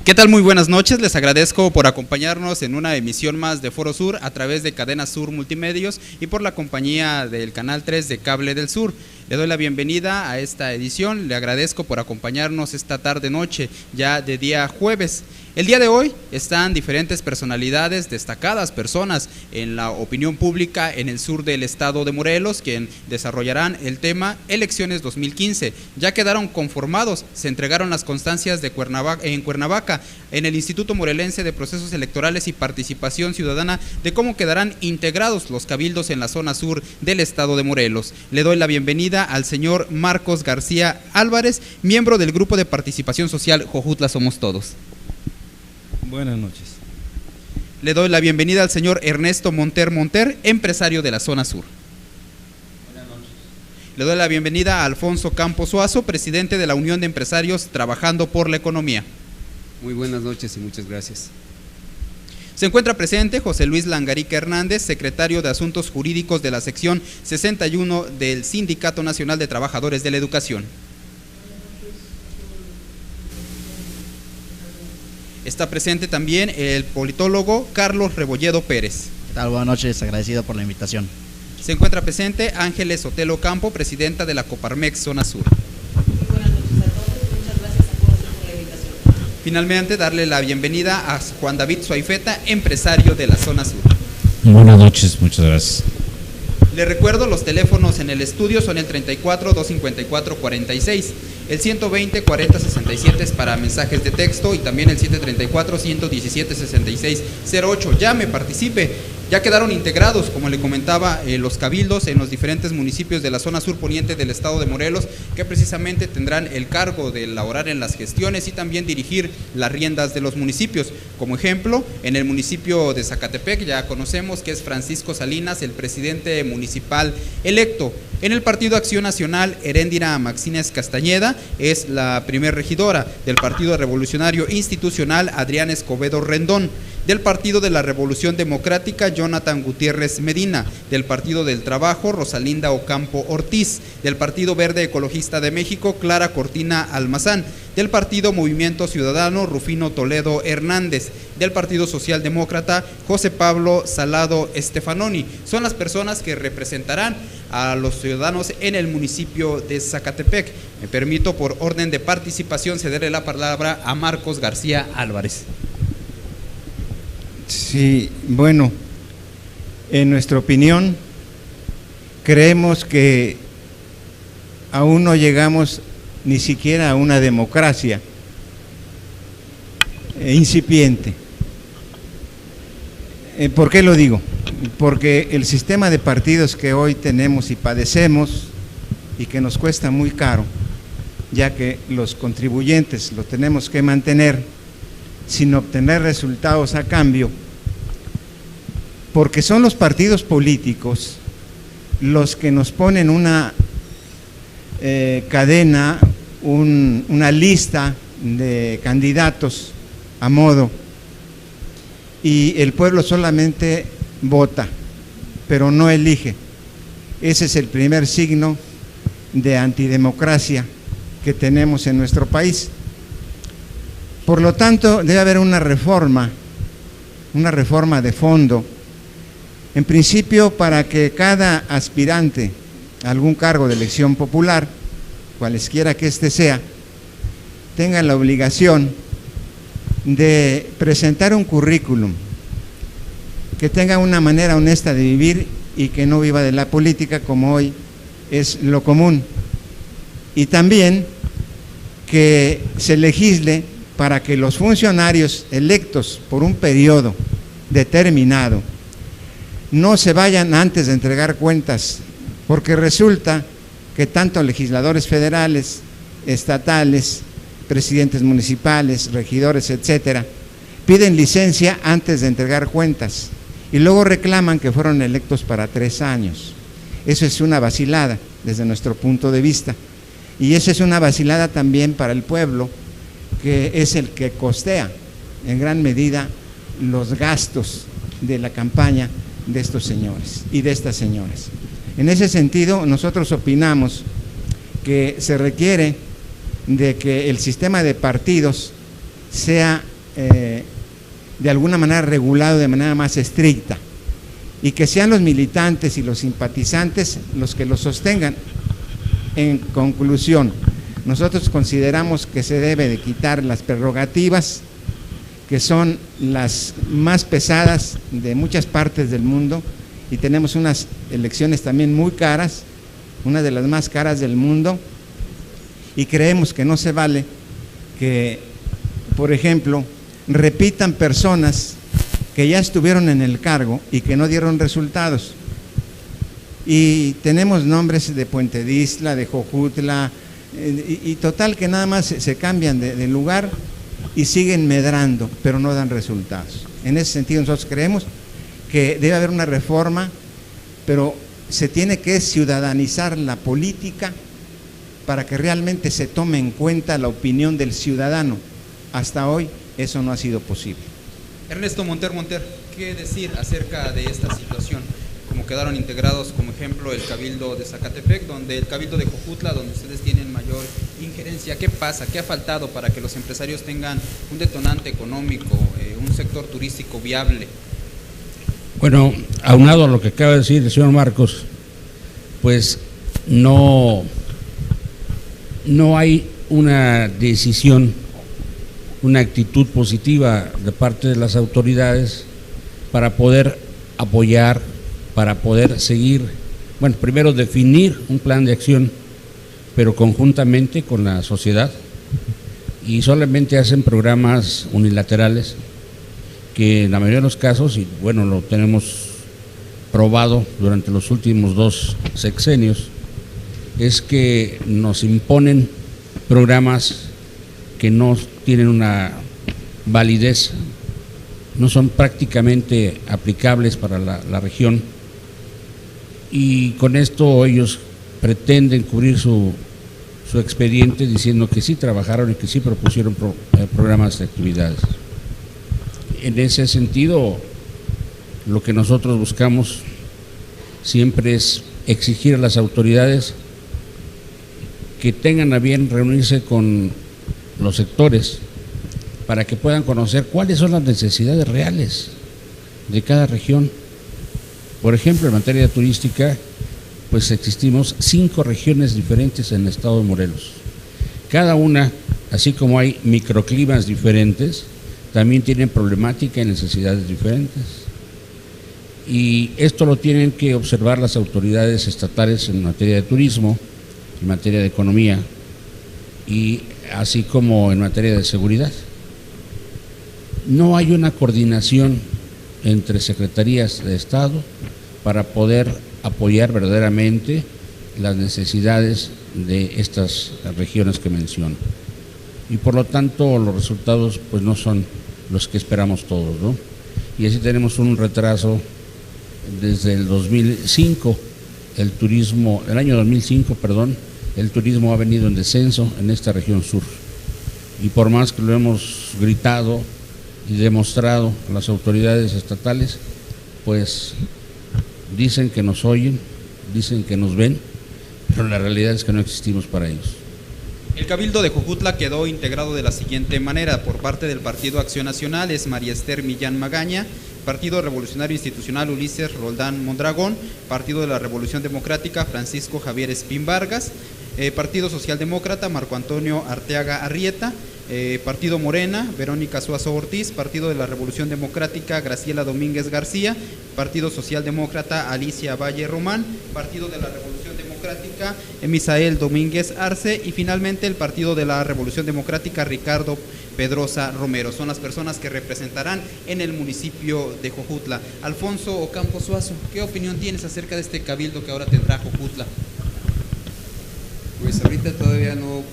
¿Qué tal? Muy buenas noches, les agradezco por acompañarnos en una emisión más de Foro Sur a través de Cadena Sur Multimedios y por la compañía del Canal 3 de Cable del Sur. Le doy la bienvenida a esta edición, le agradezco por acompañarnos esta tarde-noche, ya de día jueves. El día de hoy están diferentes personalidades, destacadas personas en la opinión pública en el sur del estado de Morelos, quien desarrollarán el tema Elecciones 2015. Ya quedaron conformados, se entregaron las constancias de Cuernavaca, en el Instituto Morelense de Procesos Electorales y Participación Ciudadana, de cómo quedarán integrados los cabildos en la zona sur del estado de Morelos. Le doy la bienvenida al señor Marcos García Álvarez, miembro del Grupo de Participación Social Jojutla Somos Todos. Buenas noches. Le doy la bienvenida al señor Ernesto Monter, empresario de la zona sur. Buenas noches. Le doy la bienvenida a Alfonso Campos Suazo, presidente de la Unión de Empresarios Trabajando por la Economía. Muy buenas noches y muchas gracias. Se encuentra presente José Luis Langarica Hernández, secretario de Asuntos Jurídicos de la sección 61 del Sindicato Nacional de Trabajadores de la Educación. Está presente también el politólogo Carlos Rebolledo Pérez. ¿Qué tal? Buenas noches, agradecido por la invitación. Se encuentra presente Ángeles Sotelo Campo, presidenta de la Coparmex Zona Sur. Muy buenas noches a todos, muchas gracias a todos por la invitación. Finalmente, darle la bienvenida a Juan David Suaifeta, empresario de la Zona Sur. Buenas noches, muchas gracias. Le recuerdo, los teléfonos en el estudio son el 34-254-46, el 120-40-67 es para mensajes de texto y también el 734-117-6608. Llame, participe. Ya quedaron integrados, como le comentaba, los cabildos en los diferentes municipios de la zona sur poniente del estado de Morelos, que precisamente tendrán el cargo de elaborar en las gestiones y también dirigir las riendas de los municipios. Como ejemplo, en el municipio de Zacatepec ya conocemos que es Francisco Salinas, el presidente municipal electo. En el Partido Acción Nacional, Heréndira Maxínez Castañeda es la primer regidora. Del Partido Revolucionario Institucional, Adrián Escobedo Rendón. Del Partido de la Revolución Democrática, Jonathan Gutiérrez Medina. Del Partido del Trabajo, Rosalinda Ocampo Ortiz. Del Partido Verde Ecologista de México, Clara Cortina Almazán. Del Partido Movimiento Ciudadano, Rufino Toledo Hernández. Del Partido Socialdemócrata, José Pablo Salado Estefanoni. Son las personas que representarán a los ciudadanos en el municipio de Zacatepec. Me permito, por orden de participación, cederle la palabra a Marcos García Álvarez. Sí, bueno, en nuestra opinión, creemos que aún no llegamos ni siquiera a una democracia incipiente. ¿Por qué lo digo? Porque el sistema de partidos que hoy tenemos y padecemos y que nos cuesta muy caro, ya que los contribuyentes lo tenemos que mantener sin obtener resultados a cambio, porque son los partidos políticos los que nos ponen una cadena, una lista de candidatos a modo, y el pueblo solamente vota, pero no elige. Ese es el primer signo de antidemocracia que tenemos en nuestro país. Por lo tanto, debe haber una reforma de fondo, en principio para que cada aspirante a algún cargo de elección popular, cualesquiera que éste sea, tenga la obligación de presentar un currículum, que tenga una manera honesta de vivir y que no viva de la política como hoy es lo común, y también que se legisle para que los funcionarios electos por un periodo determinado no se vayan antes de entregar cuentas, porque resulta que tanto legisladores federales, estatales, presidentes municipales, regidores, etcétera, piden licencia antes de entregar cuentas y luego reclaman que fueron electos para 3 años. Eso es una vacilada desde nuestro punto de vista, y eso es una vacilada también para el pueblo, que es el que costea en gran medida los gastos de la campaña de estos señores y de estas señoras. En ese sentido, nosotros opinamos que se requiere de que el sistema de partidos sea de alguna manera regulado de manera más estricta y que sean los militantes y los simpatizantes los que lo sostengan. En conclusión, nosotros consideramos que se debe de quitar las prerrogativas que son las más pesadas de muchas partes del mundo, y tenemos unas elecciones también muy caras, una de las más caras del mundo, y creemos que no se vale que, por ejemplo, repitan personas que ya estuvieron en el cargo y que no dieron resultados. Y tenemos nombres de Puente de Isla, de Jojutla, y total que nada más se cambian de lugar y siguen medrando, pero no dan resultados. En ese sentido nosotros creemos que debe haber una reforma, pero se tiene que ciudadanizar la política para que realmente se tome en cuenta la opinión del ciudadano. Hasta hoy eso no ha sido posible. Ernesto Monter, ¿qué decir acerca de esta situación? Como quedaron integrados, como ejemplo, el Cabildo de Zacatepec, donde el Cabildo de Jojutla, donde ustedes tienen mayor injerencia. ¿Qué pasa? ¿Qué ha faltado para que los empresarios tengan un detonante económico, un sector turístico viable? Bueno, aunado a lo que acaba de decir el señor Marcos, pues no hay una decisión, una actitud positiva de parte de las autoridades para poder apoyar, para poder seguir, bueno, primero definir un plan de acción, pero conjuntamente con la sociedad, y solamente hacen programas unilaterales que en la mayoría de los casos, y bueno, lo tenemos probado durante los últimos 2 sexenios, es que nos imponen programas que no tienen una validez, no son prácticamente aplicables para la región, y con esto ellos pretenden cubrir su expediente diciendo que sí trabajaron y que sí propusieron programas de actividades. En ese sentido, lo que nosotros buscamos siempre es exigir a las autoridades que tengan a bien reunirse con los sectores para que puedan conocer cuáles son las necesidades reales de cada región. Por ejemplo, en materia turística, pues existimos 5 regiones diferentes en el estado de Morelos. Cada una, así como hay microclimas diferentes, también tienen problemática y necesidades diferentes. Y esto lo tienen que observar las autoridades estatales en materia de turismo, en materia de economía y así como en materia de seguridad. No hay una coordinación entre secretarías de Estado para poder apoyar verdaderamente las necesidades de estas regiones que menciono. Y por lo tanto los resultados pues no son los que esperamos todos, ¿no? Y así tenemos un retraso desde el 2005, el año 2005, el turismo ha venido en descenso en esta región sur. Y por más que lo hemos gritado y demostrado a las autoridades estatales, pues dicen que nos oyen, dicen que nos ven, pero la realidad es que no existimos para ellos. El Cabildo de Jojutla quedó integrado de la siguiente manera: por parte del Partido Acción Nacional es María Esther Millán Magaña, Partido Revolucionario Institucional Ulises Roldán Mondragón, Partido de la Revolución Democrática Francisco Javier Espín Vargas, Partido Socialdemócrata Marco Antonio Arteaga Arrieta, Partido Morena Verónica Suazo Ortiz, Partido de la Revolución Democrática Graciela Domínguez García, Partido Socialdemócrata Alicia Valle Román, Partido de la Revolución Democrática Misael Domínguez Arce y finalmente el Partido de la Revolución Democrática Ricardo Pedrosa Romero. Son las personas que representarán en el municipio de Jojutla. Alfonso Ocampo Suazo, ¿qué opinión tienes acerca de este cabildo que ahora tendrá Jojutla? Pues ahorita todavía no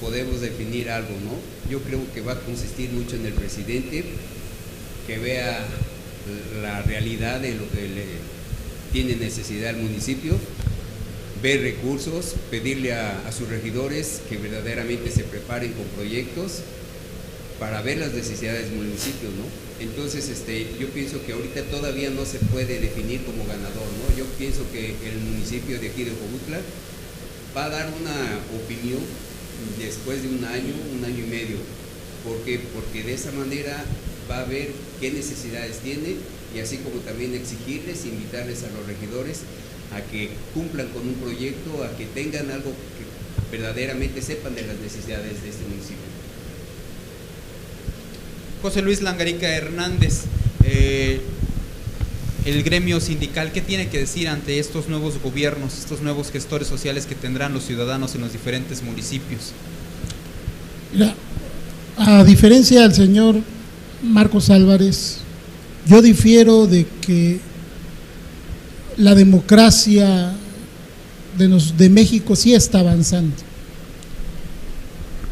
podemos definir algo, ¿no? Yo creo que va a consistir mucho en el presidente, que vea la realidad de lo que le tiene necesidad el municipio, ver recursos, pedirle a sus regidores que verdaderamente se preparen con proyectos para ver las necesidades del municipio, ¿no? Entonces, yo pienso que ahorita todavía no se puede definir como ganador, ¿no? Yo pienso que el municipio de aquí de Jojutla va a dar una opinión después de un año y medio, ¿Por qué? Porque de esa manera va a ver qué necesidades tiene y así como también exigirles, invitarles a los regidores a que cumplan con un proyecto, a que tengan algo que verdaderamente sepan de las necesidades de este municipio. José Luis Langarica Hernández, el gremio sindical, ¿qué tiene que decir ante estos nuevos gobiernos, estos nuevos gestores sociales que tendrán los ciudadanos en los diferentes municipios? Mira, a diferencia del señor Marcos Álvarez, yo difiero de que la democracia de México sí está avanzando.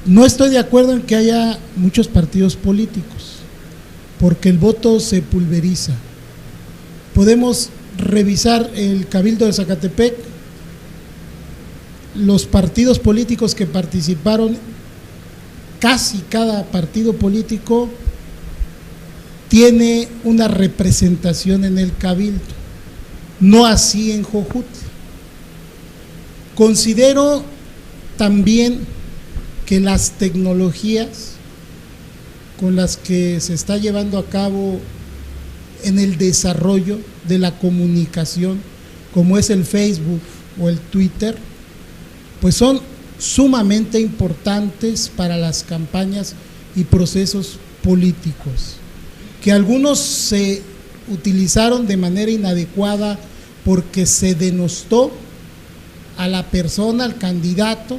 No estoy de acuerdo en que haya muchos partidos políticos, porque el voto se pulveriza. Podemos revisar el Cabildo de Zacatepec, los partidos políticos que participaron, casi cada partido político tiene una representación en el Cabildo, no así en Jojutla. Considero también que las tecnologías con las que se está llevando a cabo en el desarrollo de la comunicación, como es el Facebook o el Twitter, pues son sumamente importantes para las campañas y procesos políticos, que algunos se utilizaron de manera inadecuada porque se denostó a la persona, al candidato,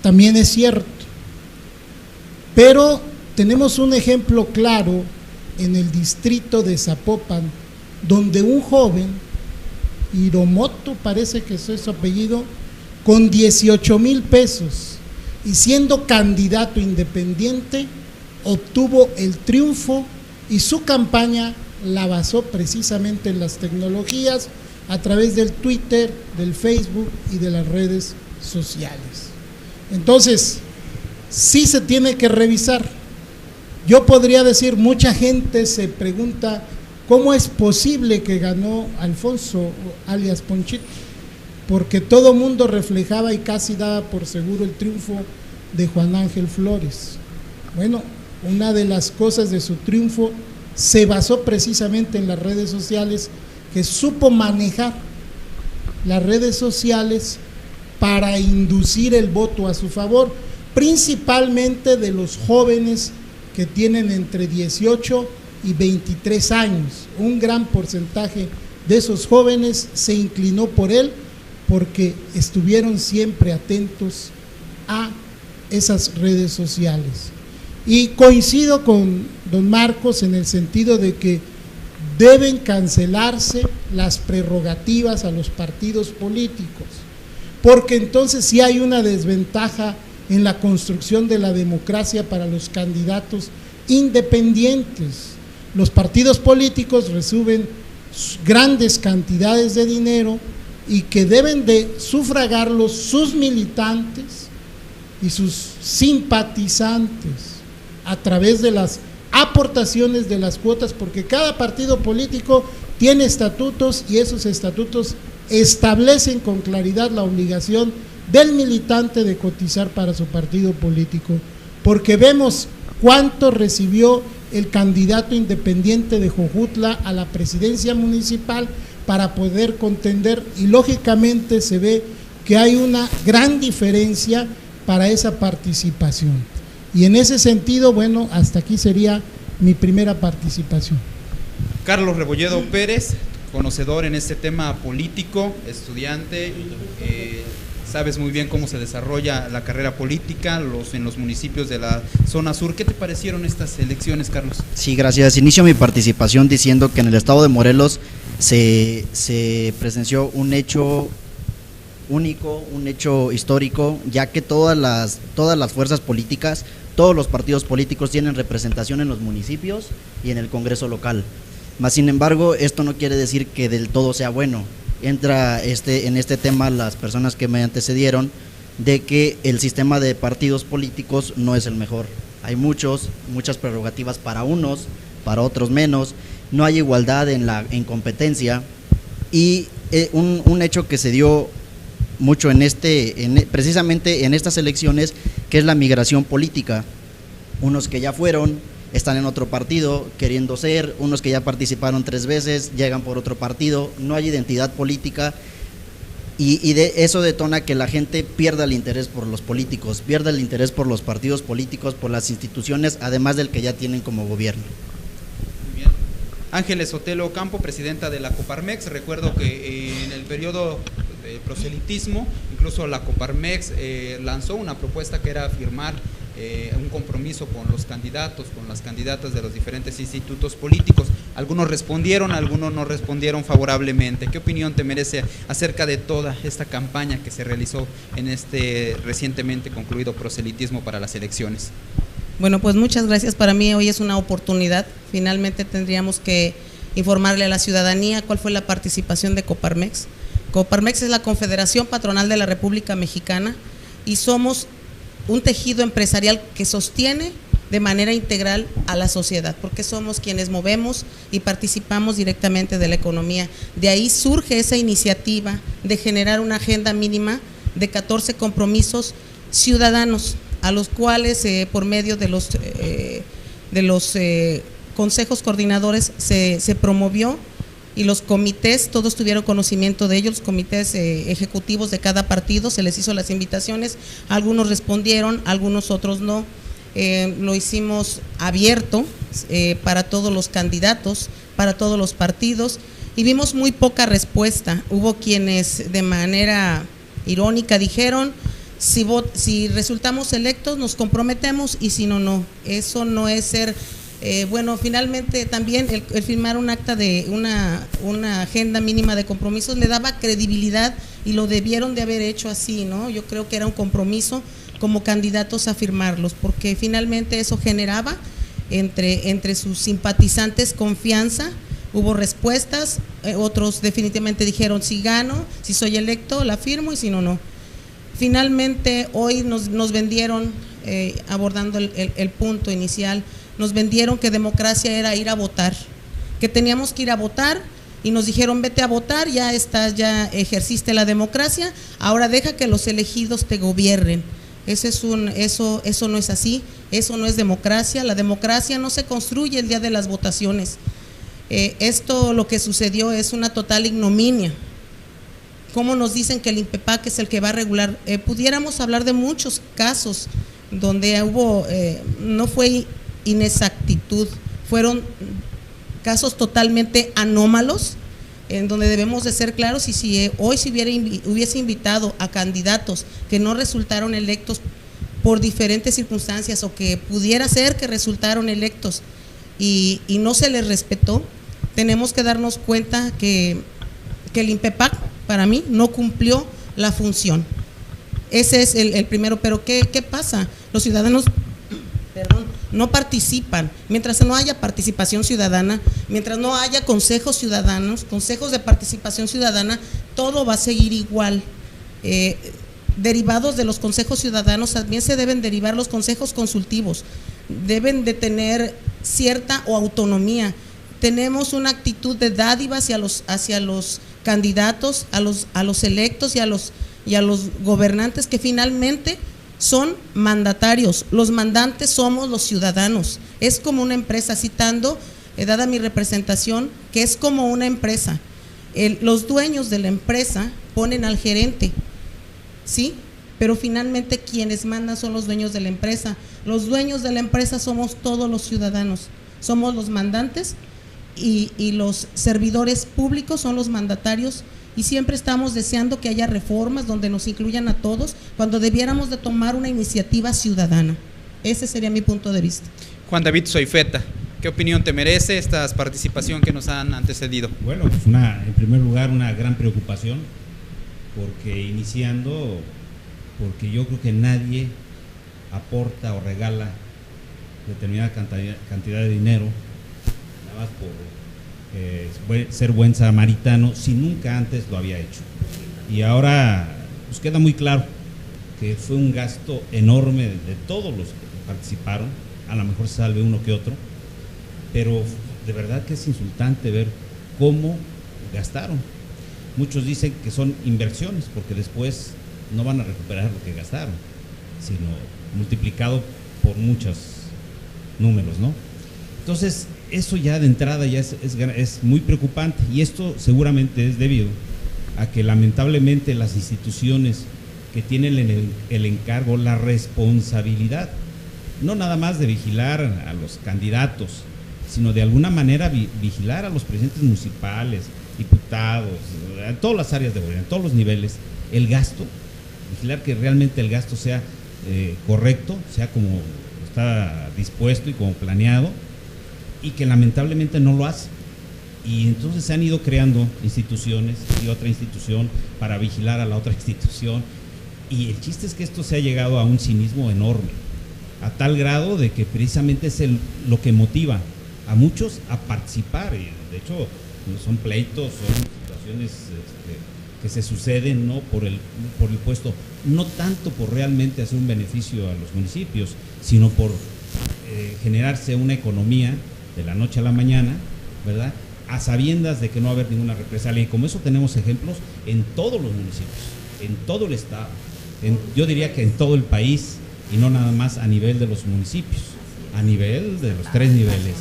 también es cierto, pero tenemos un ejemplo claro en el distrito de Zapopan, donde un joven, Hiromoto parece que es su apellido, con 18,000 pesos y siendo candidato independiente, obtuvo el triunfo y su campaña la basó precisamente en las tecnologías a través del Twitter, del Facebook y de las redes sociales. Entonces, sí se tiene que revisar. Yo podría decir, mucha gente se pregunta cómo es posible que ganó Alfonso alias Ponchito, porque todo mundo reflejaba y casi daba por seguro el triunfo de Juan Ángel Flores. Bueno, una de las cosas de su triunfo se basó precisamente en las redes sociales, que supo manejar las redes sociales para inducir el voto a su favor, principalmente de los jóvenes que tienen entre 18 y 23 años. Un gran porcentaje de esos jóvenes se inclinó por él porque estuvieron siempre atentos a esas redes sociales. Y coincido con don Marcos en el sentido de que deben cancelarse las prerrogativas a los partidos políticos, porque entonces sí hay una desventaja en la construcción de la democracia para los candidatos independientes. Los partidos políticos reciben grandes cantidades de dinero y que deben de sufragarlos sus militantes y sus simpatizantes a través de las aportaciones de las cuotas, porque cada partido político tiene estatutos y esos estatutos establecen con claridad la obligación del militante de cotizar para su partido político, porque vemos cuánto recibió el candidato independiente de Jojutla a la presidencia municipal para poder contender, y lógicamente se ve que hay una gran diferencia para esa participación. Y en ese sentido, bueno, hasta aquí sería mi primera participación. Carlos Rebolledo Pérez, conocedor en este tema político, estudiante, sabes muy bien cómo se desarrolla la carrera política en los municipios de la zona sur. ¿Qué te parecieron estas elecciones, Carlos? Sí, gracias. Inicio mi participación diciendo que en el estado de Morelos se presenció un hecho único, un hecho histórico, ya que todas las fuerzas políticas, todos los partidos políticos tienen representación en los municipios y en el Congreso local. Mas, sin embargo, esto no quiere decir que del todo sea bueno. Entra en este tema las personas que me antecedieron, de que el sistema de partidos políticos no es el mejor. Hay muchas prerrogativas para unos, para otros menos, no hay igualdad en competencia, y un hecho que se dio mucho precisamente en estas elecciones, que es la migración política. unos que ya fueron, están en otro partido queriendo ser, unos que ya participaron 3 veces, llegan por otro partido, no hay identidad política y eso detona que la gente pierda el interés por los políticos, pierda el interés por los partidos políticos, por las instituciones, además del que ya tienen como gobierno. Muy bien. Ángeles Sotelo Campo, presidenta de la Coparmex. Recuerdo que en el periodo de proselitismo, incluso la Coparmex lanzó una propuesta que era firmar un compromiso con los candidatos, con las candidatas de los diferentes institutos políticos. Algunos respondieron, algunos no respondieron favorablemente. ¿Qué opinión te merece acerca de toda esta campaña que se realizó en este recientemente concluido proselitismo para las elecciones? Bueno, pues muchas gracias. Para mí hoy es una oportunidad. Finalmente tendríamos que informarle a la ciudadanía cuál fue la participación de Coparmex. Coparmex es la Confederación Patronal de la República Mexicana y somos un tejido empresarial que sostiene de manera integral a la sociedad, porque somos quienes movemos y participamos directamente de la economía. De ahí surge esa iniciativa de generar una agenda mínima de 14 compromisos ciudadanos, a los cuales por medio de los consejos coordinadores se promovió, y los comités, todos tuvieron conocimiento de ellos, los comités ejecutivos de cada partido, se les hizo las invitaciones, algunos respondieron, algunos otros no. Lo hicimos abierto para todos los candidatos, para todos los partidos, y vimos muy poca respuesta. Hubo quienes de manera irónica dijeron: si resultamos electos nos comprometemos, y si no, no. Eso no es ser… bueno, finalmente también el firmar un acta de una agenda mínima de compromisos le daba credibilidad, y lo debieron de haber hecho así, ¿no? Yo creo que era un compromiso como candidatos a firmarlos, porque finalmente eso generaba entre sus simpatizantes confianza. Hubo respuestas, otros definitivamente dijeron: si gano, si soy electo, la firmo, y si no, no. Finalmente hoy nos vendieron, abordando el punto inicial, nos vendieron que democracia era ir a votar, que teníamos que ir a votar, y nos dijeron: vete a votar, ya ejerciste la democracia, ahora deja que los elegidos te gobiernen. Eso no es así, eso no es democracia. La democracia no se construye el día de las votaciones. Esto, lo que sucedió, es una total ignominia. ¿Cómo nos dicen que el INPEPAC es el que va a regular? Pudiéramos hablar de muchos casos donde no fue inexactitud, fueron casos totalmente anómalos, en donde debemos de ser claros. Y si hoy hubiese invitado a candidatos que no resultaron electos por diferentes circunstancias, o que pudiera ser que resultaron electos y no se les respetó, tenemos que darnos cuenta que el INPEPAC, para mí, no cumplió la función. Ese es el primero. Pero ¿qué pasa? Los ciudadanos no participan. Mientras no haya participación ciudadana, mientras no haya consejos ciudadanos, consejos de participación ciudadana, todo va a seguir igual. Derivados de los consejos ciudadanos también se deben derivar los consejos consultivos, deben de tener cierta autonomía. Tenemos una actitud de dádiva hacia los candidatos, a los electos y a los gobernantes, que finalmente son mandatarios. Los mandantes somos los ciudadanos. Es como una empresa, citando, dada mi representación, que es como una empresa. Los dueños de la empresa ponen al gerente, ¿sí? Pero finalmente quienes mandan son los dueños de la empresa. Los dueños de la empresa somos todos los ciudadanos, somos los mandantes, y los servidores públicos son los mandatarios. Y siempre estamos deseando que haya reformas donde nos incluyan a todos, cuando debiéramos de tomar una iniciativa ciudadana. Ese sería mi punto de vista. Juan David Zoifeta, ¿qué opinión te merece esta participación que nos han antecedido? Bueno, pues en primer lugar, una gran preocupación, porque porque yo creo que nadie aporta o regala determinada cantidad de dinero, nada más por ser buen samaritano, si nunca antes lo había hecho. Y ahora pues queda muy claro que fue un gasto enorme de todos los que participaron. A lo mejor se salve uno que otro, pero de verdad que es insultante ver cómo gastaron. Muchos dicen que son inversiones, porque después no van a recuperar lo que gastaron, sino multiplicado por muchas números, ¿no? Entonces, eso ya de entrada ya es muy preocupante, y esto seguramente es debido a que lamentablemente las instituciones que tienen el encargo, la responsabilidad, no nada más de vigilar a los candidatos, sino de alguna manera vigilar a los presidentes municipales, diputados, en todas las áreas de gobierno, en todos los niveles, el gasto, vigilar que realmente el gasto sea correcto, sea como está dispuesto y como planeado, y que lamentablemente no lo hace. Y entonces se han ido creando instituciones y otra institución para vigilar a la otra institución, y el chiste es que esto se ha llegado a un cinismo enorme, a tal grado de que precisamente es lo que motiva a muchos a participar, y de hecho son pleitos, son situaciones que se suceden, ¿no?, por el puesto, no tanto por realmente hacer un beneficio a los municipios, sino por generarse una economía de la noche a la mañana, ¿verdad?, a sabiendas de que no va a haber ninguna represalia. Y como eso tenemos ejemplos en todos los municipios, en todo el estado, yo diría que en todo el país, y no nada más a nivel de los municipios, a nivel de los 3 niveles,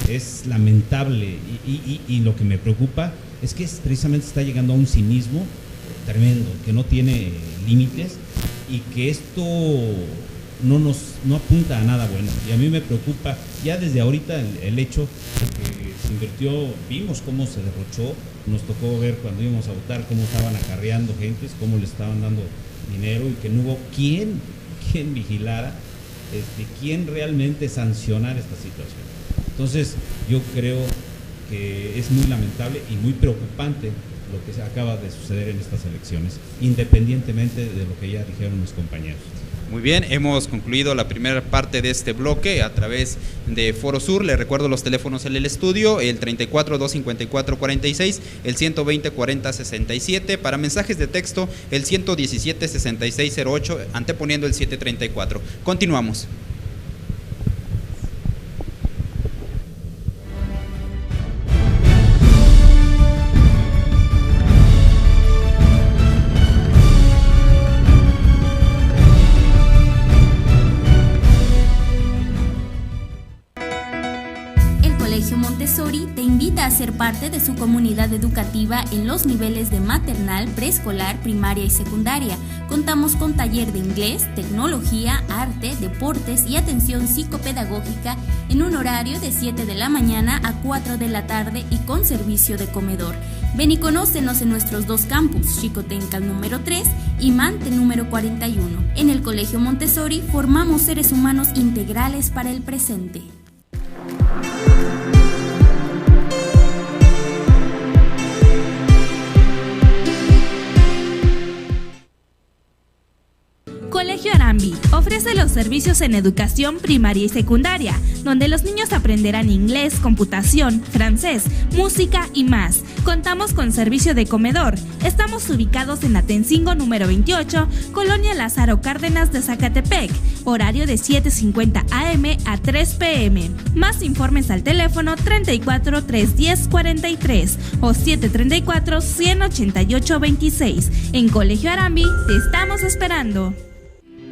es lamentable, y lo que me preocupa es que precisamente está llegando a un cinismo tremendo, que no tiene límites, y que esto no apunta a nada bueno. Y a mí me preocupa ya desde ahorita el hecho de que se invirtió, vimos cómo se derrochó, nos tocó ver cuando íbamos a votar cómo estaban acarreando gentes, cómo le estaban dando dinero, y que no hubo quien vigilara, quién realmente sancionar esta situación. Entonces yo creo que es muy lamentable y muy preocupante lo que se acaba de suceder en estas elecciones, independientemente de lo que ya dijeron mis compañeros. Muy bien, hemos concluido la primera parte de este bloque a través de Foro Sur. Les recuerdo los teléfonos en el estudio, el 34-254-46, el 120-40-67, para mensajes de texto el 117-6608, anteponiendo el 734. Continuamos. Te invita a ser parte de su comunidad educativa en los niveles de maternal, preescolar, primaria y secundaria. Contamos con taller de inglés, tecnología, arte, deportes y atención psicopedagógica en un horario de 7 de la mañana a 4 de la tarde y con servicio de comedor. Ven y conócenos en nuestros 2 campus, Xicotencal número 3 y Mante número 41. En el Colegio Montessori formamos seres humanos integrales para el presente. Colegio Arambi ofrece los servicios en educación primaria y secundaria, donde los niños aprenderán inglés, computación, francés, música y más. Contamos con servicio de comedor. Estamos ubicados en Atencingo número 28, Colonia Lázaro Cárdenas de Zacatepec, horario de 7:50 a.m. a 3 p.m. Más informes al teléfono 34 310 43 o 734 188 26. En Colegio Arambi te estamos esperando.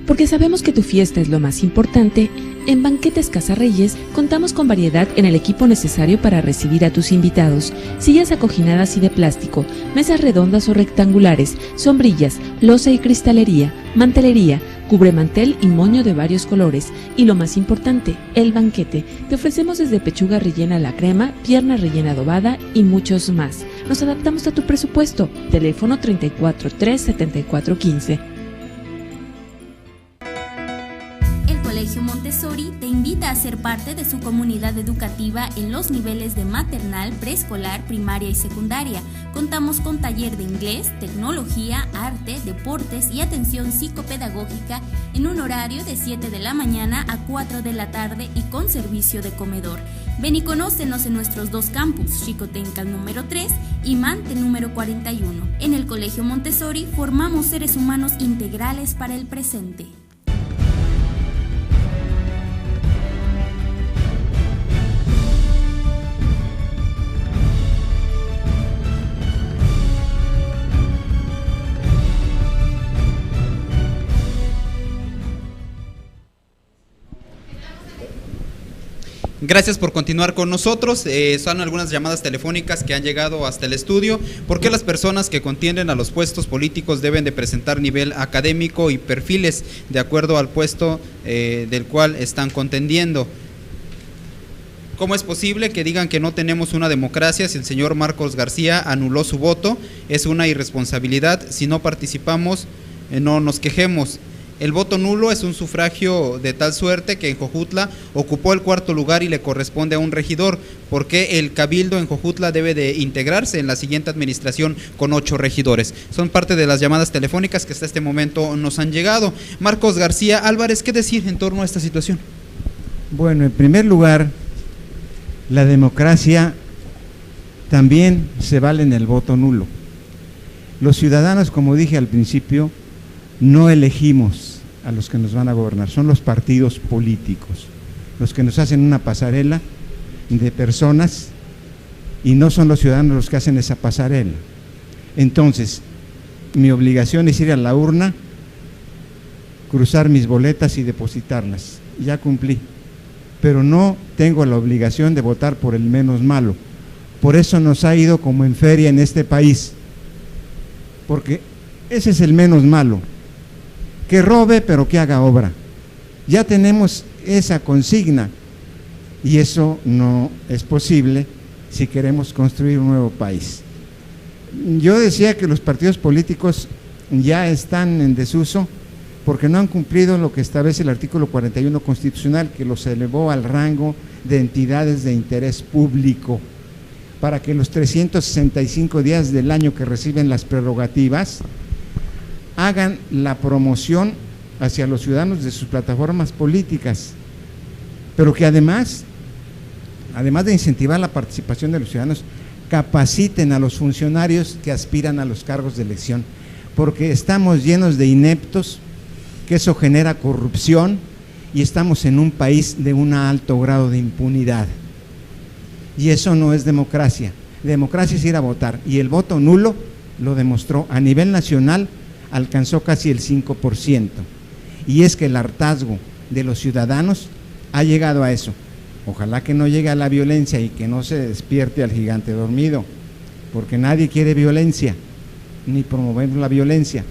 Porque sabemos que tu fiesta es lo más importante, en Banquetes Casa Reyes contamos con variedad en el equipo necesario para recibir a tus invitados: sillas acoginadas y de plástico, mesas redondas o rectangulares, sombrillas, loza y cristalería, mantelería, cubremantel y moño de varios colores. Y lo más importante, el banquete. Te ofrecemos desde pechuga rellena a la crema, pierna rellena adobada y muchos más. Nos adaptamos a tu presupuesto. Teléfono 34 3 74 15. Colegio Montessori te invita a ser parte de su comunidad educativa en los niveles de maternal, preescolar, primaria y secundaria. Contamos con taller de inglés, tecnología, arte, deportes y atención psicopedagógica en un horario de 7 de la mañana a 4 de la tarde y con servicio de comedor. Ven y conócenos en nuestros 2 campus, Xicotencal número 3 y Mante número 41. En el Colegio Montessori formamos seres humanos integrales para el presente. Gracias por continuar con nosotros. Son algunas llamadas telefónicas que han llegado hasta el estudio. ¿Por qué las personas que contienden a los puestos políticos deben de presentar nivel académico y perfiles de acuerdo al puesto del cual están contendiendo? ¿Cómo es posible que digan que no tenemos una democracia si el señor Marcos García anuló su voto? Es una irresponsabilidad. Si no participamos, no nos quejemos. El voto nulo es un sufragio de tal suerte que en Jojutla ocupó el 4º lugar y le corresponde a un regidor. ¿Por qué el cabildo en Jojutla debe de integrarse en la siguiente administración con 8 regidores? Son parte de las llamadas telefónicas que hasta este momento nos han llegado. Marcos García Álvarez, ¿qué decir en torno a esta situación? Bueno, en primer lugar, la democracia también se vale en el voto nulo. Los ciudadanos, como dije al principio, no elegimos a los que nos van a gobernar, son los partidos políticos, los que nos hacen una pasarela de personas y no son los ciudadanos los que hacen esa pasarela. Entonces, mi obligación es ir a la urna, cruzar mis boletas y depositarlas. Ya cumplí, pero no tengo la obligación de votar por el menos malo. Por eso nos ha ido como en feria en este país, porque ese es el menos malo. Que robe, pero que haga obra. Ya tenemos esa consigna y eso no es posible si queremos construir un nuevo país. Yo decía que los partidos políticos ya están en desuso porque no han cumplido lo que establece el artículo 41 constitucional, que los elevó al rango de entidades de interés público, para que los 365 días del año que reciben las prerrogativas hagan la promoción hacia los ciudadanos de sus plataformas políticas, pero que además de incentivar la participación de los ciudadanos, capaciten a los funcionarios que aspiran a los cargos de elección, porque estamos llenos de ineptos, que eso genera corrupción y estamos en un país de un alto grado de impunidad. Y eso no es democracia. Democracia es ir a votar, y el voto nulo lo demostró a nivel nacional. Alcanzó casi el 5%, y es que el hartazgo de los ciudadanos ha llegado a eso. Ojalá que no llegue a la violencia y que no se despierte al gigante dormido, porque nadie quiere violencia, ni promover la violencia.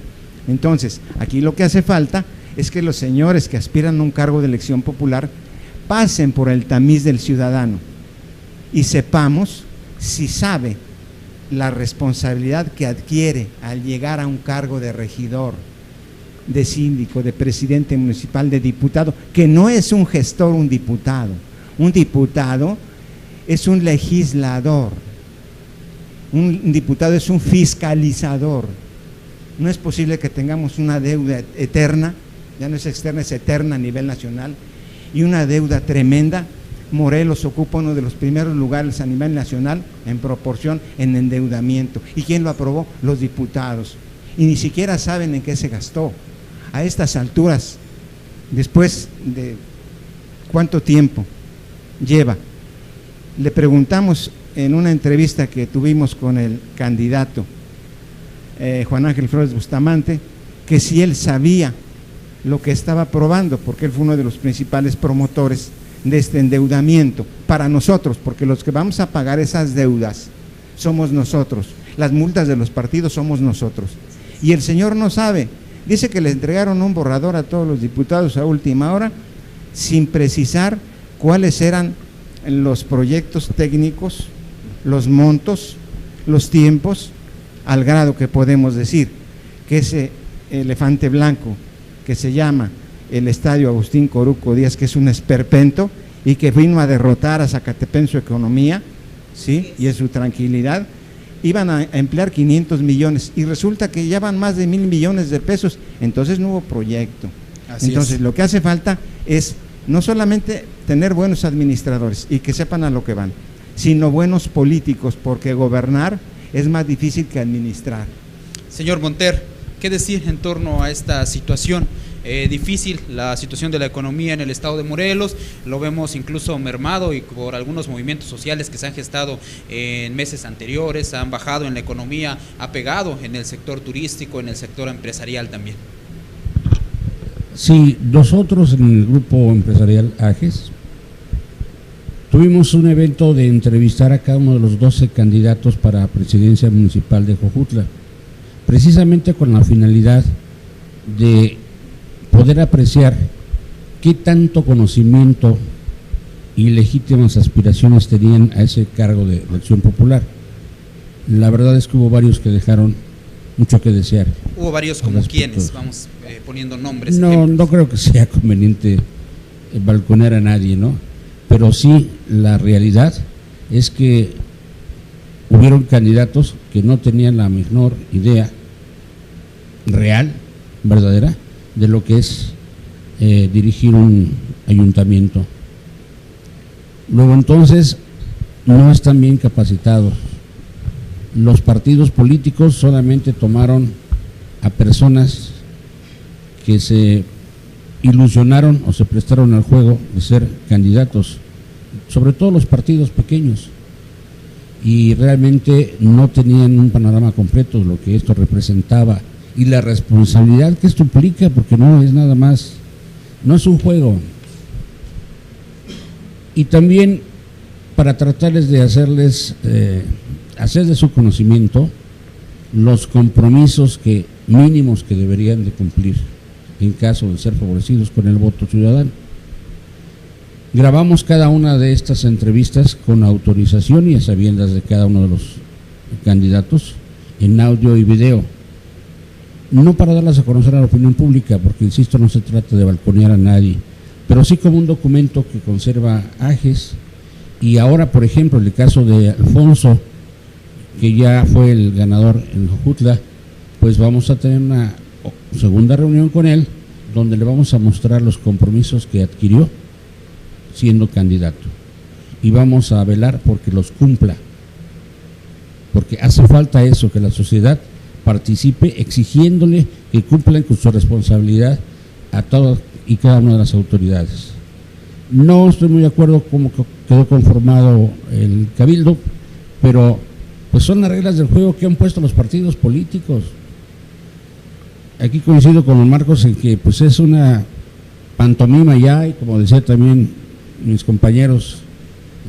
Entonces, aquí lo que hace falta es que los señores que aspiran a un cargo de elección popular pasen por el tamiz del ciudadano y sepamos si sabe la responsabilidad que adquiere al llegar a un cargo de regidor, de síndico, de presidente municipal, de diputado, que no es un gestor, un diputado. Un diputado es un legislador, un diputado es un fiscalizador. No es posible que tengamos una deuda eterna, ya no es externa, es eterna a nivel nacional, y una deuda tremenda. Morelos ocupa uno de los primeros lugares a nivel nacional en proporción en endeudamiento. ¿Y quién lo aprobó? Los diputados. Y ni siquiera saben en qué se gastó. A estas alturas, después de ¿cuánto tiempo lleva? Le preguntamos en una entrevista que tuvimos con el candidato Juan Ángel Flores Bustamante, que si él sabía lo que estaba aprobando, porque él fue uno de los principales promotores de este endeudamiento para nosotros, porque los que vamos a pagar esas deudas somos nosotros, las multas de los partidos somos nosotros, y el señor no sabe. Dice que le entregaron un borrador a todos los diputados a última hora sin precisar cuáles eran los proyectos técnicos, los montos, los tiempos, al grado que podemos decir que ese elefante blanco que se llama el Estadio Agustín Coruco Díaz, que es un esperpento y que vino a derrotar a Zacatepec en su economía, ¿sí? Y en su tranquilidad, iban a emplear 500 millones y resulta que ya van más de 1,000 millones de pesos, entonces no hubo proyecto. Entonces lo que hace falta es no solamente tener buenos administradores y que sepan a lo que van, sino buenos políticos, porque gobernar es más difícil que administrar. Señor Monter, ¿qué decir en torno a esta situación? Difícil la situación de la economía en el estado de Morelos, lo vemos incluso mermado y por algunos movimientos sociales que se han gestado en meses anteriores, han bajado en la economía, ha pegado en el sector turístico, en el sector empresarial también. Sí, nosotros en el grupo empresarial AGES tuvimos un evento de entrevistar a cada uno de los 12 candidatos para presidencia municipal de Jojutla, precisamente con la finalidad de poder apreciar qué tanto conocimiento y legítimas aspiraciones tenían a ese cargo de elección popular. La verdad es que hubo varios que dejaron mucho que desear. Hubo varios como quienes, vamos poniendo nombres. No creo que sea conveniente balconear a nadie, ¿no? Pero sí, la realidad es que hubieron candidatos que no tenían la menor idea real, verdadera, de lo que es dirigir un ayuntamiento. Luego entonces no están bien capacitados. Los partidos políticos solamente tomaron a personas que se ilusionaron o se prestaron al juego de ser candidatos, sobre todo los partidos pequeños, y realmente no tenían un panorama completo de lo que esto representaba y la responsabilidad que esto implica, porque no es nada más, no es un juego. Y también para tratarles de hacerles hacer de su conocimiento los compromisos mínimos que deberían de cumplir en caso de ser favorecidos con el voto ciudadano. Grabamos cada una de estas entrevistas con autorización y a sabiendas de cada uno de los candidatos en audio y video, no para darlas a conocer a la opinión pública, porque insisto, no se trata de balconear a nadie, pero sí como un documento que conserva AGES. Y ahora, por ejemplo, en el caso de Alfonso, que ya fue el ganador en Jojutla, pues vamos a tener una segunda reunión con él, donde le vamos a mostrar los compromisos que adquirió siendo candidato, y vamos a velar porque los cumpla, porque hace falta eso, que la sociedad participe exigiéndole que cumplan con su responsabilidad a todas y cada una de las autoridades. No estoy muy de acuerdo cómo quedó conformado el cabildo, pero pues son las reglas del juego que han puesto los partidos políticos. Aquí coincido con los Marcos en que pues es una pantomima ya, y como decía también mis compañeros,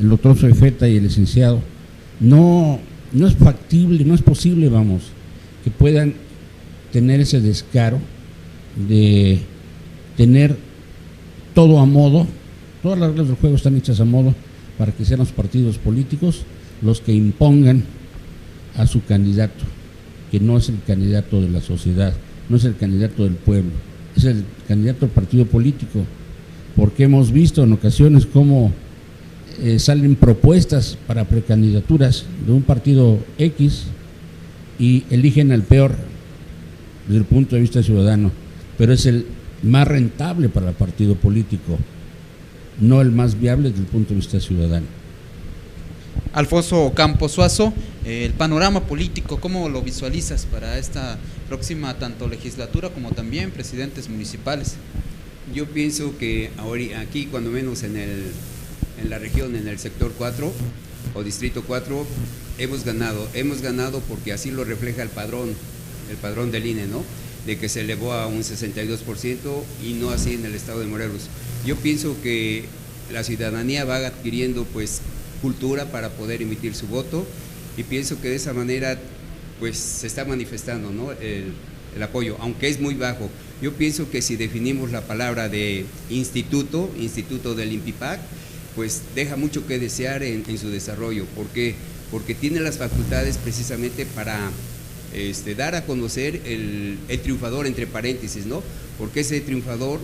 el doctor Soefeta y el licenciado, no es factible, no es posible, vamos, que puedan tener ese descaro de tener todo a modo. Todas las reglas del juego están hechas a modo para que sean los partidos políticos los que impongan a su candidato, que no es el candidato de la sociedad, no es el candidato del pueblo, es el candidato del partido político, porque hemos visto en ocasiones cómo salen propuestas para precandidaturas de un partido X y eligen al peor desde el punto de vista ciudadano, pero es el más rentable para el partido político, no el más viable desde el punto de vista ciudadano. Alfonso Campos Suazo, el panorama político, ¿cómo lo visualizas para esta próxima tanto legislatura como también presidentes municipales? Yo pienso que ahora aquí, cuando menos en la región, en el sector 4 o distrito 4, hemos ganado porque así lo refleja el padrón del INE, ¿no? De que se elevó a un 62% y no así en el estado de Morelos. Yo pienso que la ciudadanía va adquiriendo pues cultura para poder emitir su voto, y pienso que de esa manera pues se está manifestando, ¿no?, el apoyo, aunque es muy bajo. Yo pienso que si definimos la palabra de instituto del INPIPAC, pues deja mucho que desear en su desarrollo. ¿Por qué? Porque tiene las facultades precisamente para dar a conocer el triunfador, entre paréntesis, ¿no? Porque ese triunfador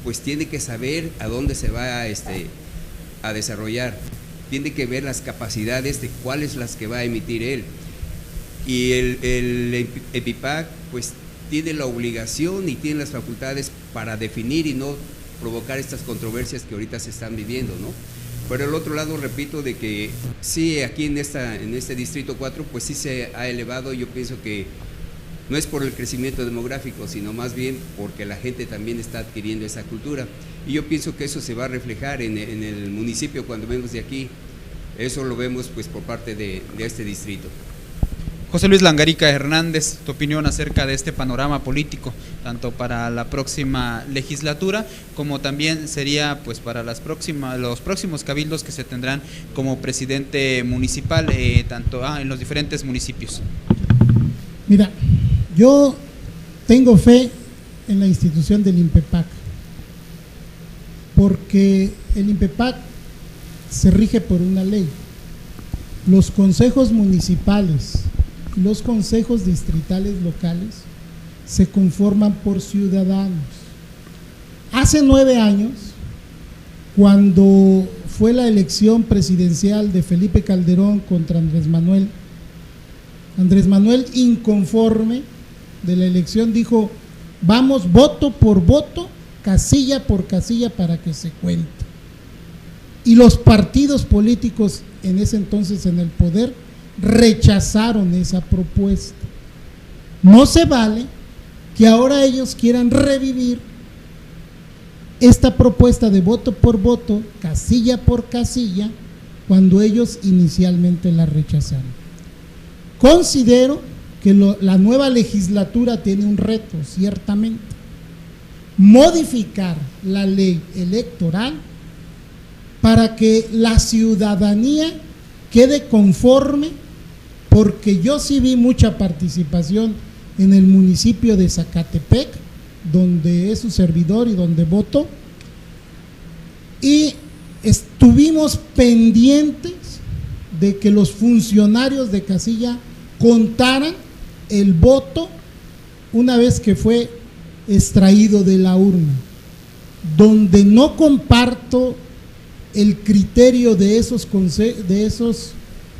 pues tiene que saber a dónde se va a desarrollar, tiene que ver las capacidades de cuáles las que va a emitir él. Y el EPIPAC pues tiene la obligación y tiene las facultades para definir y no provocar estas controversias que ahorita se están viviendo, ¿no? Pero el otro lado, repito, de que sí, aquí en este distrito 4, pues sí se ha elevado. Yo pienso que no es por el crecimiento demográfico, sino más bien porque la gente también está adquiriendo esa cultura. Y yo pienso que eso se va a reflejar en el municipio cuando vemos de aquí. Eso lo vemos pues por parte de este distrito. José Luis Langarica Hernández, tu opinión acerca de este panorama político, tanto para la próxima legislatura como también sería pues para los próximos cabildos que se tendrán como presidente municipal en los diferentes municipios. Mira, yo tengo fe en la institución del INPEPAC, porque el INPEPAC se rige por una ley. Los consejos municipales, los consejos distritales locales se conforman por ciudadanos. Hace 9 años, cuando fue la elección presidencial de Felipe Calderón contra Andrés Manuel, inconforme de la elección, dijo: vamos voto por voto, casilla por casilla para que se cuente. Y los partidos políticos en ese entonces en el poder rechazaron esa propuesta. No se vale que ahora ellos quieran revivir esta propuesta de voto por voto, casilla por casilla, cuando ellos inicialmente la rechazaron. Considero que la nueva legislatura tiene un reto, ciertamente: modificar la ley electoral para que la ciudadanía quede conforme, porque yo sí vi mucha participación en el municipio de Zacatepec, donde es su servidor y donde voto, y estuvimos pendientes de que los funcionarios de casilla contaran el voto una vez que fue extraído de la urna. Donde no comparto el criterio de esos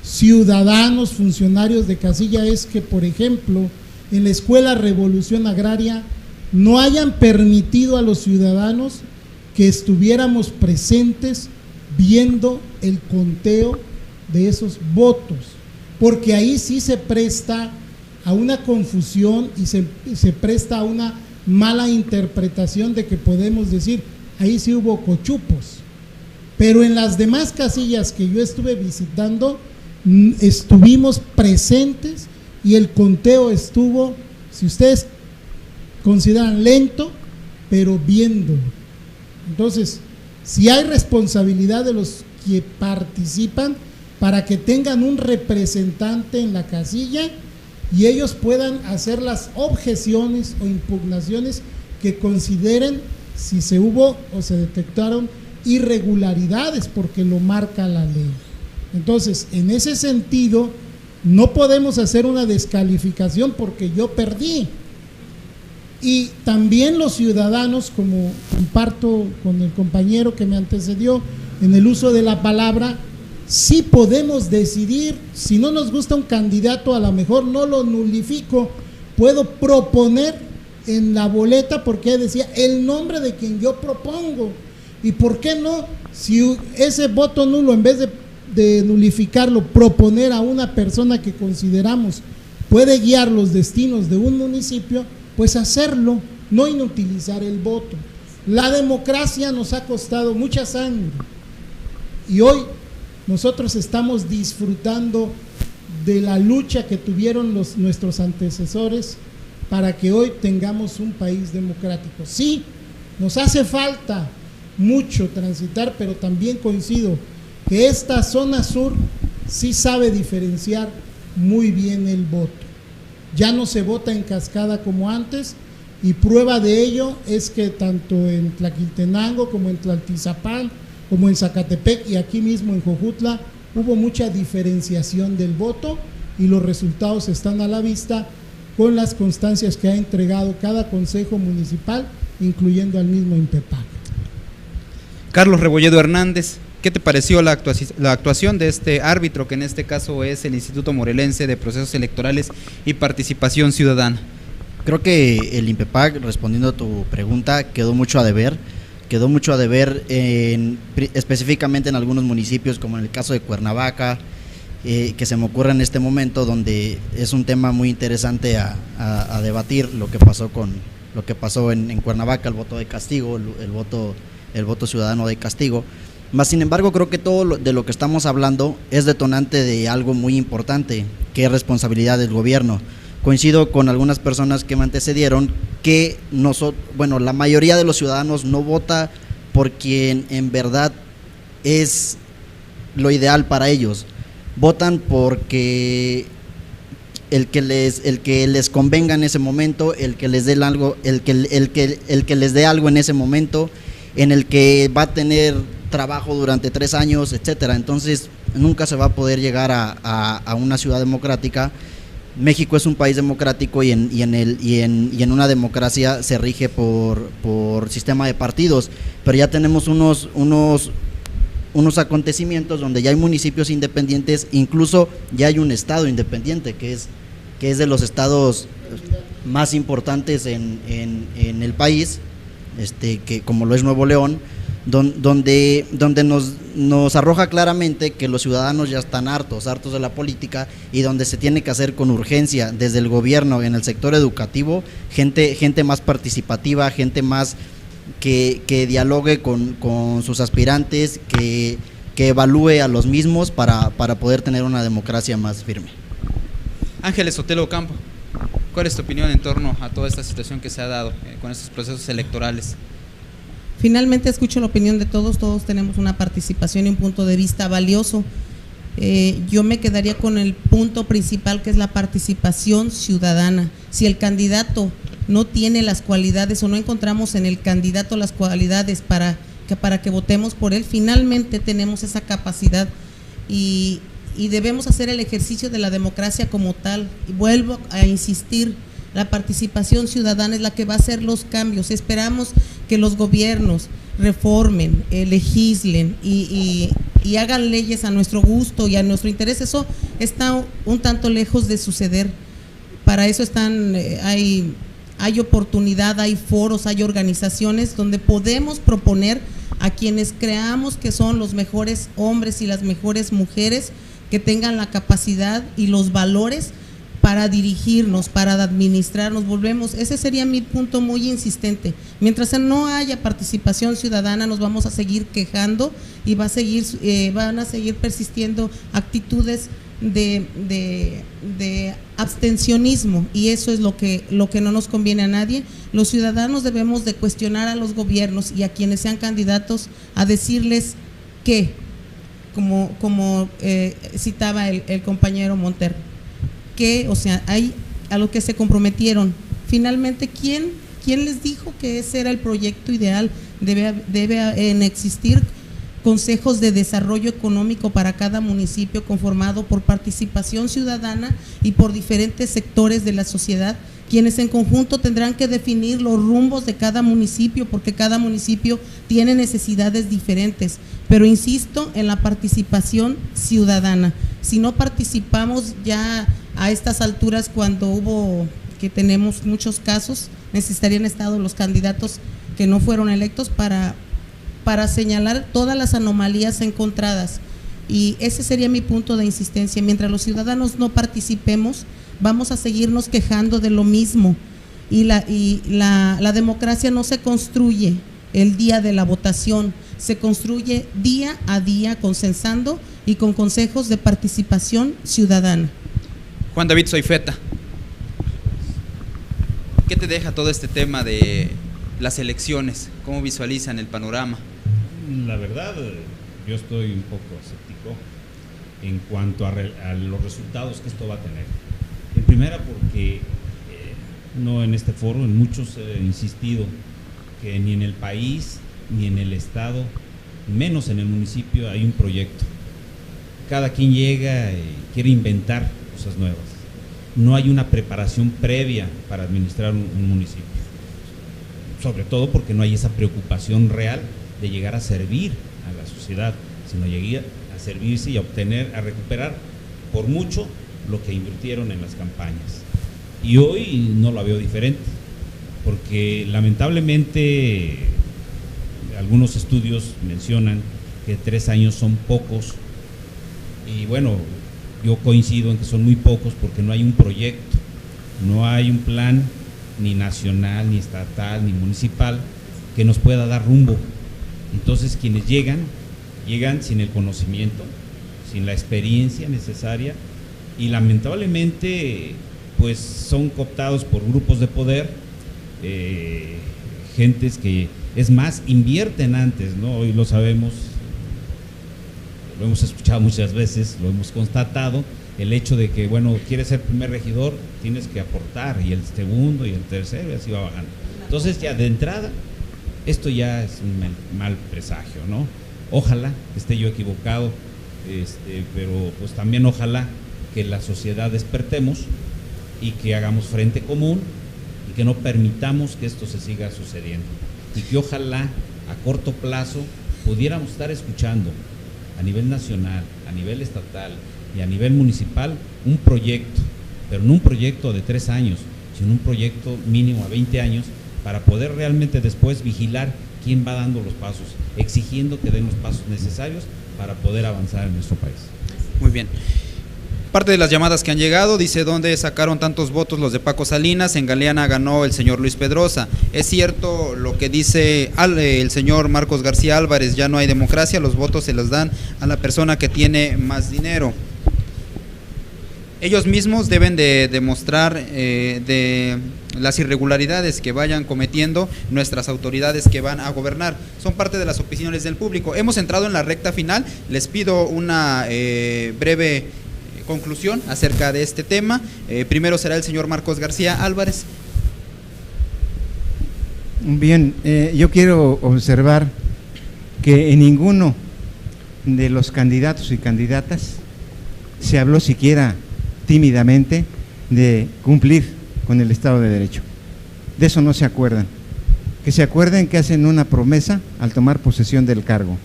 ciudadanos funcionarios de casilla es que, por ejemplo, en la Escuela Revolución Agraria no hayan permitido a los ciudadanos que estuviéramos presentes viendo el conteo de esos votos, porque ahí sí se presta a una confusión y se presta a una mala interpretación de que podemos decir, ahí sí hubo cochupos. Pero en las demás casillas que yo estuve visitando, estuvimos presentes y el conteo estuvo, si ustedes consideran, lento, pero viéndolo. Entonces, si hay responsabilidad de los que participan para que tengan un representante en la casilla y ellos puedan hacer las objeciones o impugnaciones que consideren si se hubo o se detectaron irregularidades, porque lo marca la ley. Entonces, en ese sentido, no podemos hacer una descalificación porque yo perdí. Y también los ciudadanos, como comparto con el compañero que me antecedió en el uso de la palabra, sí podemos decidir. Si no nos gusta un candidato, a lo mejor no lo nulifico, puedo proponer en la boleta, porque decía el nombre de quien yo propongo. ¿Y por qué no? Si ese voto nulo, en vez de nulificarlo, proponer a una persona que consideramos puede guiar los destinos de un municipio, pues hacerlo, no inutilizar el voto. La democracia nos ha costado mucha sangre y hoy nosotros estamos disfrutando de la lucha que tuvieron nuestros antecesores para que hoy tengamos un país democrático. Sí, nos hace falta mucho transitar, pero también coincido que esta zona sur sí sabe diferenciar muy bien el voto. Ya no se vota en cascada como antes, y prueba de ello es que tanto en Tlaquiltenango como en Tlaltizapán, como en Zacatepec y aquí mismo en Jojutla, hubo mucha diferenciación del voto y los resultados están a la vista con las constancias que ha entregado cada consejo municipal, incluyendo al mismo INPEPAC. Carlos Rebolledo Hernández, ¿qué te pareció la actuación de este árbitro, que en este caso es el Instituto Morelense de Procesos Electorales y Participación Ciudadana? Creo que el INPEPAC, respondiendo a tu pregunta, quedó mucho a deber específicamente en algunos municipios, como en el caso de Cuernavaca, que se me ocurre en este momento, donde es un tema muy interesante a debatir lo que pasó en Cuernavaca, el voto de castigo, el voto ciudadano de castigo. Más sin embargo, creo que todo de lo que estamos hablando es detonante de algo muy importante, que es responsabilidad del gobierno. Coincido con algunas personas que me antecedieron que la mayoría de los ciudadanos no vota por quien en verdad es lo ideal para ellos. Votan porque el que les convenga en ese momento, el que les dé algo, el que les dé algo en ese momento, en el que va a tener trabajo durante 3 años, etcétera. Entonces nunca se va a poder llegar a una ciudad democrática. México es un país democrático y en una democracia se rige por sistema de partidos, pero ya tenemos unos acontecimientos donde ya hay municipios independientes, incluso ya hay un estado independiente que es de los estados más importantes en el país, que como lo es Nuevo León, donde nos arroja claramente que los ciudadanos ya están hartos de la política, y donde se tiene que hacer con urgencia desde el gobierno en el sector educativo, gente más participativa, gente más que dialogue con sus aspirantes, que evalúe a los mismos para poder tener una democracia más firme. Ángeles Sotelo Ocampo, ¿cuál es tu opinión en torno a toda esta situación que se ha dado con estos procesos electorales? Finalmente escucho la opinión de todos tenemos una participación y un punto de vista valioso. Yo me quedaría con el punto principal, que es la participación ciudadana. Si el candidato no tiene las cualidades, o no encontramos en el candidato las cualidades para que votemos por él, finalmente tenemos esa capacidad y debemos hacer el ejercicio de la democracia como tal. Y vuelvo a insistir, la participación ciudadana es la que va a hacer los cambios. Esperamos que los gobiernos reformen, legislen y hagan leyes a nuestro gusto y a nuestro interés. Eso está un tanto lejos de suceder. Para eso hay oportunidad, hay foros, hay organizaciones donde podemos proponer a quienes creamos que son los mejores hombres y las mejores mujeres, que tengan la capacidad y los valores para dirigirnos, para administrarnos. Ese sería mi punto muy insistente. Mientras no haya participación ciudadana, nos vamos a seguir quejando y van a seguir persistiendo actitudes de abstencionismo, y eso es lo que no nos conviene a nadie. Los ciudadanos debemos de cuestionar a los gobiernos y a quienes sean candidatos, a decirles que, como citaba el compañero Monter, que, a lo que se comprometieron. Finalmente, ¿quién les dijo que ese era el proyecto ideal? Debe existir consejos de desarrollo económico para cada municipio, conformado por participación ciudadana y por diferentes sectores de la sociedad, quienes en conjunto tendrán que definir los rumbos de cada municipio, porque cada municipio tiene necesidades diferentes. Pero insisto en la participación ciudadana. Si no participamos ya a estas alturas, que tenemos muchos casos, necesitarían estar los candidatos que no fueron electos para señalar todas las anomalías encontradas, y ese sería mi punto de insistencia. Mientras los ciudadanos no participemos, vamos a seguirnos quejando de lo mismo, y la democracia no se construye el día de la votación, se construye día a día, consensando y con consejos de participación ciudadana. Juan David Soyfeta, ¿qué te deja todo este tema de las elecciones? ¿Cómo visualizan el panorama? La verdad, yo estoy un poco escéptico en cuanto a los resultados que esto va a tener. En primera, porque no en este foro, en muchos he insistido que ni en el país, ni en el estado, menos en el municipio, hay un proyecto. Cada quien llega y quiere inventar cosas nuevas. No hay una preparación previa para administrar un municipio, sobre todo porque no hay esa preocupación real de llegar a servir a la sociedad, sino llegar a servirse y a recuperar por mucho lo que invirtieron en las campañas. Y hoy no lo veo diferente, porque lamentablemente algunos estudios mencionan que 3 años son pocos, y bueno, yo coincido en que son muy pocos porque no hay un proyecto, no hay un plan ni nacional, ni estatal, ni municipal que nos pueda dar rumbo. Entonces quienes llegan llegan sin el conocimiento, sin la experiencia necesaria y lamentablemente pues son cooptados por grupos de poder, gentes que es más invierten antes, ¿no? Hoy lo sabemos, lo hemos escuchado muchas veces, lo hemos constatado, el hecho de que, bueno, quieres ser primer regidor, tienes que aportar, y el segundo y el tercero, y así va bajando. Entonces ya de entrada, esto ya es un mal presagio, ¿no? Ojalá esté yo equivocado, pero pues también ojalá que la sociedad despertemos y que hagamos frente común y que no permitamos que esto se siga sucediendo. Y que ojalá a corto plazo pudiéramos estar escuchando a nivel nacional, a nivel estatal y a nivel municipal un proyecto, pero no un proyecto de 3 años, sino un proyecto mínimo a 20 años para poder realmente después vigilar quién va dando los pasos, exigiendo que den los pasos necesarios para poder avanzar en nuestro país. Muy bien. Parte de las llamadas que han llegado, dice: ¿dónde sacaron tantos votos los de Paco Salinas? En Galeana ganó el señor Luis Pedrosa. Es cierto lo que dice el señor Marcos García Álvarez, ya no hay democracia, los votos se los dan a la persona que tiene más dinero. Ellos mismos deben de demostrar de las irregularidades que vayan cometiendo nuestras autoridades que van a gobernar. Son parte de las opiniones del público. Hemos entrado en la recta final, les pido una breve conclusión acerca de este tema. Primero será el señor Marcos García Álvarez. Bien, yo quiero observar que en ninguno de los candidatos y candidatas se habló siquiera tímidamente de cumplir con el Estado de Derecho. De eso no se acuerdan. Que se acuerden que hacen una promesa al tomar posesión del cargo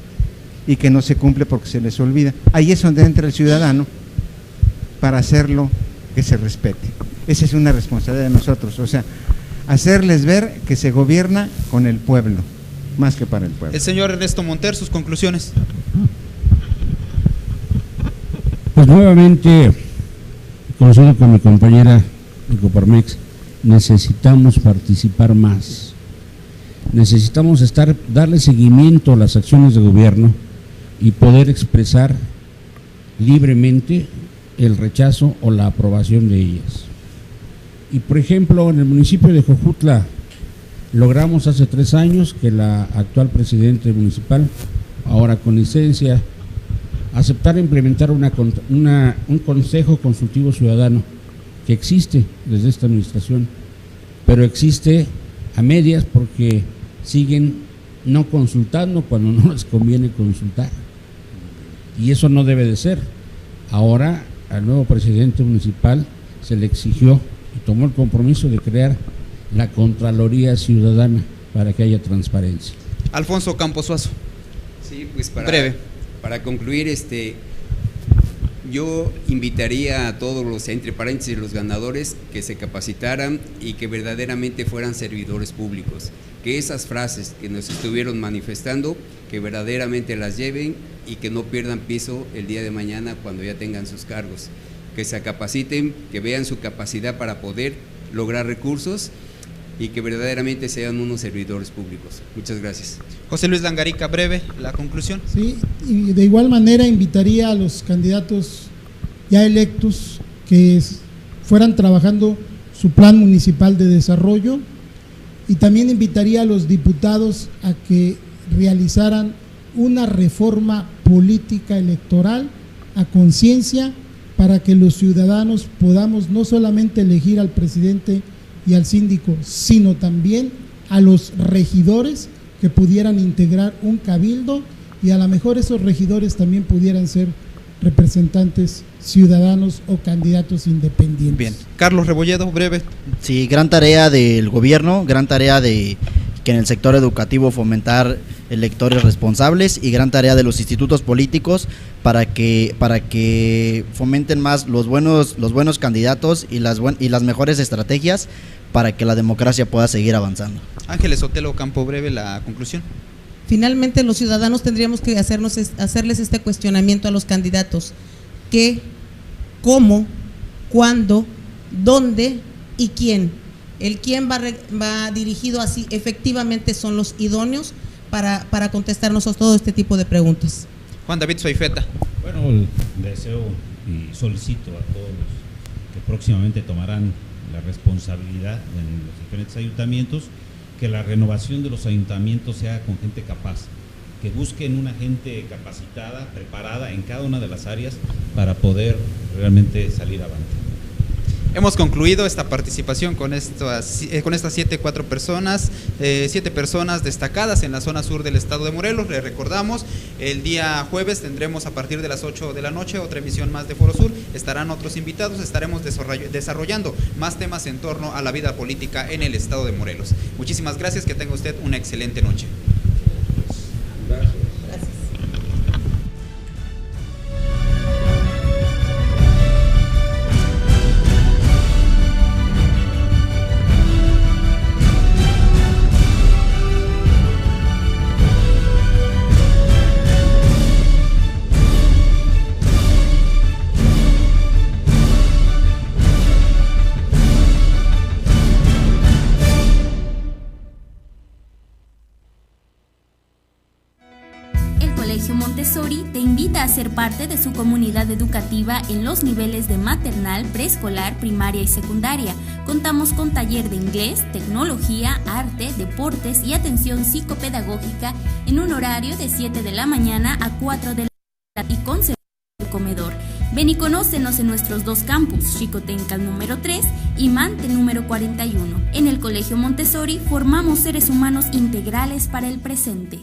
y que no se cumple porque se les olvida. Ahí es donde entra el ciudadano para hacerlo que se respete. Esa es una responsabilidad de nosotros, o sea, hacerles ver que se gobierna con el pueblo, más que para el pueblo. El señor Ernesto Monter, sus conclusiones. Pues nuevamente, coincido con mi compañera de Coparmex, necesitamos participar más, necesitamos darle seguimiento a las acciones de gobierno y poder expresar libremente el rechazo o la aprobación de ellas. Y por ejemplo, en el municipio de Jojutla logramos hace 3 años que la actual presidente municipal, ahora con licencia, aceptara implementar un consejo consultivo ciudadano que existe desde esta administración, pero existe a medias porque siguen no consultando cuando no les conviene consultar, y eso no debe de ser. Ahora al nuevo presidente municipal se le exigió y tomó el compromiso de crear la Contraloría Ciudadana para que haya transparencia. Alfonso Campos Suazo. Sí, pues breve. Para concluir, yo invitaría a todos los, entre paréntesis, los ganadores, que se capacitaran y que verdaderamente fueran servidores públicos, que esas frases que nos estuvieron manifestando, que verdaderamente las lleven y que no pierdan piso el día de mañana cuando ya tengan sus cargos, que se capaciten, que vean su capacidad para poder lograr recursos y que verdaderamente sean unos servidores públicos. Muchas gracias. José Luis Langarica, breve, la conclusión. Sí, y de igual manera invitaría a los candidatos ya electos que fueran trabajando su plan municipal de desarrollo, y también invitaría a los diputados a que realizaran una reforma política electoral a conciencia para que los ciudadanos podamos no solamente elegir al presidente y al síndico, sino también a los regidores que pudieran integrar un cabildo, y a lo mejor esos regidores también pudieran ser representantes ciudadanos o candidatos independientes. Bien. Carlos Rebolledo, breve. Sí, gran tarea del gobierno, gran tarea de que en el sector educativo fomentar electores responsables, y gran tarea de los institutos políticos para que fomenten más los buenos candidatos y las mejores estrategias para que la democracia pueda seguir avanzando. Ángeles Otelo Campo, breve, la conclusión. Finalmente, los ciudadanos tendríamos que hacerles este cuestionamiento a los candidatos: ¿qué, cómo, cuándo, dónde y quién? El quién va dirigido así, efectivamente son los idóneos para contestarnos a todo este tipo de preguntas. Juan David Soifeta. Bueno, deseo y solicito a todos los que próximamente tomarán la responsabilidad en los diferentes ayuntamientos, que la renovación de los ayuntamientos sea con gente capaz, que busquen una gente capacitada, preparada en cada una de las áreas para poder realmente salir avante. Hemos concluido esta participación con estas 7 personas, 7 personas destacadas en la zona sur del estado de Morelos. Les recordamos, el día jueves tendremos a partir de las 8 de la noche otra emisión más de Foro Sur. Estarán otros invitados, estaremos desarrollando más temas en torno a la vida política en el estado de Morelos. Muchísimas gracias, que tenga usted una excelente noche. Gracias. Montessori te invita a ser parte de su comunidad educativa en los niveles de maternal, preescolar, primaria y secundaria. Contamos con taller de inglés, tecnología, arte, deportes y atención psicopedagógica en un horario de 7 de la mañana a 4 de la tarde y con servicio de comedor. Ven y conócenos en nuestros 2 campus, Xicotencal número 3 y Mante número 41. En el Colegio Montessori formamos seres humanos integrales para el presente.